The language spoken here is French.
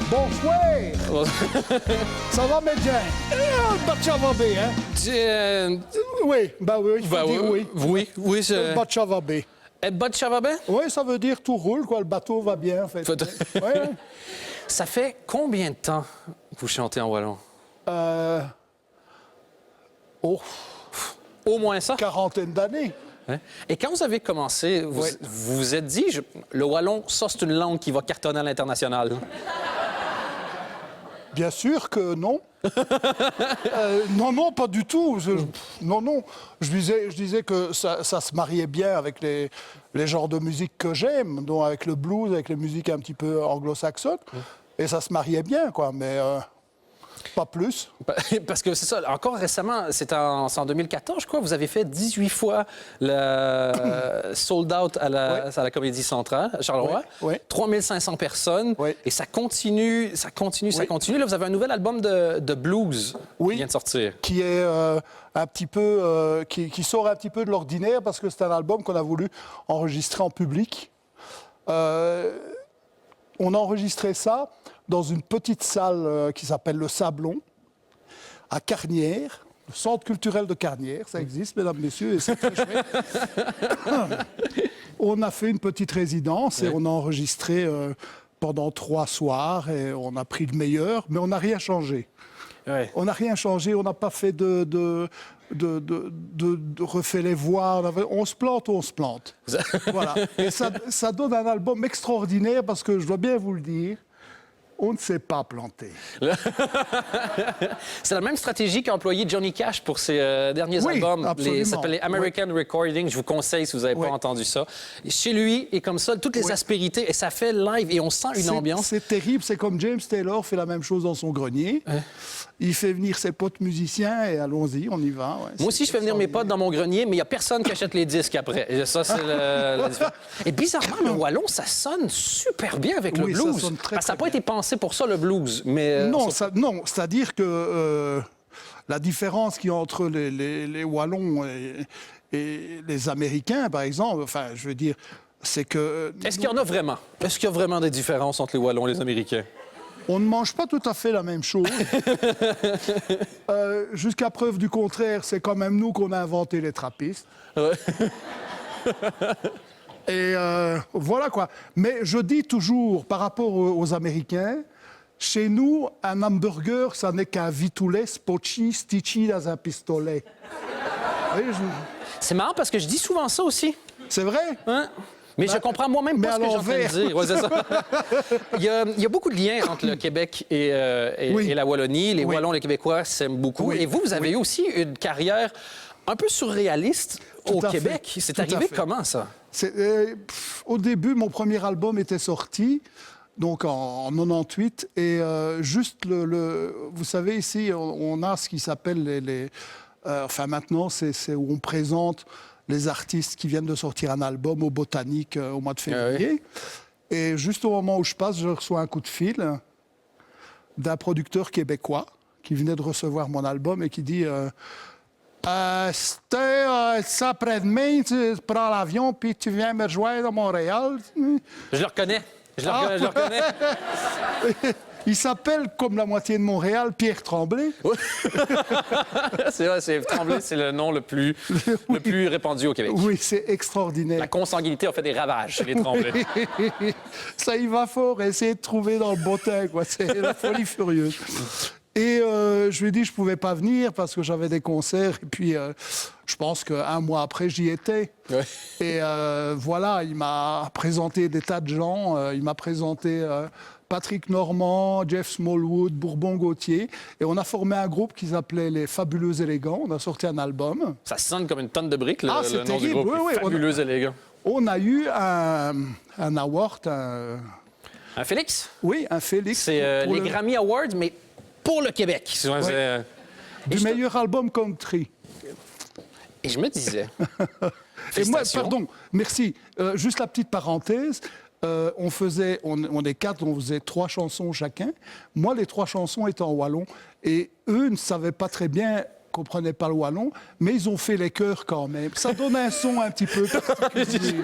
Bonsoir! Ça va, médecin? Batchavabé, hein? Oui, bah oui, il faut dire oui. Oui, c'est... Batchavabé. Batchavabé? Oui, ça veut dire tout roule, quoi. Le bateau va bien, en fait. Ouais. Ça fait combien de temps que vous chantez en wallon? Au moins ça? Quarantaine d'années. Hein? Et quand vous avez commencé, vous vous êtes dit, le wallon, ça, c'est une langue qui va cartonner à l'international. Bien sûr que non. Non, pas du tout. Non. Je disais que ça se mariait bien avec les genres de musique que j'aime, donc avec le blues, avec les musiques un petit peu anglo-saxonnes. Et ça se mariait bien, quoi. Mais pas plus. Parce que c'est ça, encore récemment, c'est en 2014, je crois, vous avez fait 18 fois le sold out à la Comédie Centrale, à Charleroi. Oui. 3500 personnes. Oui. Et ça continue. Là, vous avez un nouvel album de blues qui vient de sortir. Qui est un petit peu... qui sort un petit peu de l'ordinaire parce que c'est un album qu'on a voulu enregistrer en public. On a enregistré ça dans une petite salle qui s'appelle Le Sablon, à Carnières, le centre culturel de Carnières. Ça existe, mesdames, messieurs, et c'est très chouette. On a fait une petite résidence et on a enregistré pendant 3 soirs et on a pris le meilleur, mais on n'a rien changé. Ouais. On n'a rien changé, on n'a pas fait de refait les voix. On se plante. Voilà. Et ça donne un album extraordinaire parce que je dois bien vous le dire, on ne s'est pas planté. C'est la même stratégie qu'a employé Johnny Cash pour ses derniers albums. Ça s'appelle les American Recording. Je vous conseille si vous n'avez pas entendu ça. Chez lui, et comme ça, toutes les aspérités, et ça fait live, et on sent une ambiance. C'est terrible. C'est comme James Taylor fait la même chose dans son grenier. Il fait venir ses potes musiciens et allons-y, on y va. Moi aussi, je fais venir mes potes dans mon grenier, mais il n'y a personne qui achète les disques après. Et ça, c'est la différence. Et bizarrement, le wallon, ça sonne super bien avec le blues. Ça sonne très, ça n'a pas bien. été pensé pour ça, le blues. Mais, non, c'est-à-dire que la différence qu'il y a entre les Wallons et les Américains, par exemple, enfin, je veux dire, c'est que... Est-ce qu'il y en a vraiment? Est-ce qu'il y a vraiment des différences entre les Wallons et les Américains? On ne mange pas tout à fait la même chose. Jusqu'à preuve du contraire, c'est quand même nous qu'on a inventé les trappistes. Et voilà quoi. Mais je dis toujours, par rapport aux Américains, chez nous, un hamburger, ça n'est qu'un vitoulet spotchi stitchi dans un pistolet. C'est marrant parce que je dis souvent ça aussi. C'est vrai? Hein? Mais je comprends moi-même pas ce que j'ai en train de dire. Ouais, c'est ça. il y a beaucoup de liens entre le Québec et la Wallonie. Les Wallons, les Québécois s'aiment beaucoup. Et vous avez eu aussi une carrière un peu surréaliste au Québec. C'est arrivé comment, ça? Au début, mon premier album était sorti, donc en 98. Et juste vous savez, ici, on a ce qui s'appelle enfin, maintenant, c'est où on présente les artistes qui viennent de sortir un album au Botanique au mois de février. Et juste au moment où je passe, je reçois un coup de fil d'un producteur québécois qui venait de recevoir mon album et qui dit ça après-demain, tu prends l'avion puis tu viens me rejoindre à Montréal. Je le reconnais. Je le reconnais. Il s'appelle, comme la moitié de Montréal, Pierre Tremblay. C'est vrai, Tremblay, c'est le nom le plus répandu au Québec. Oui, c'est extraordinaire. La consanguinité a fait des ravages chez les Tremblay. Ça y va fort, essayer de trouver dans le bottin, quoi. C'est la folie furieuse. Et je lui ai dit que je ne pouvais pas venir parce que j'avais des concerts. Et puis, je pense qu'un mois après, j'y étais. Et voilà, il m'a présenté des tas de gens. Il m'a présenté Patrick Normand, Jeff Smallwood, Bourbon-Gauthier. Et on a formé un groupe qui s'appelait Les Fabuleux Élégants. On a sorti un album. Ça sonne comme une tonne de briques, le nom terrible. du groupe. Oui, Fabuleux Élégants. On a eu un award, Un Félix? Oui, un Félix. C'est les Grammy Awards, mais pour le Québec. Du meilleur album country. Et je me disais... Et moi, pardon, merci. Juste la petite parenthèse. On est 4, on faisait 3 chansons chacun. Moi, les 3 chansons étaient en wallon. Et eux ne savaient pas très bien, comprenaient pas le wallon, mais ils ont fait les chœurs quand même. Ça donne un son un petit peu particulier.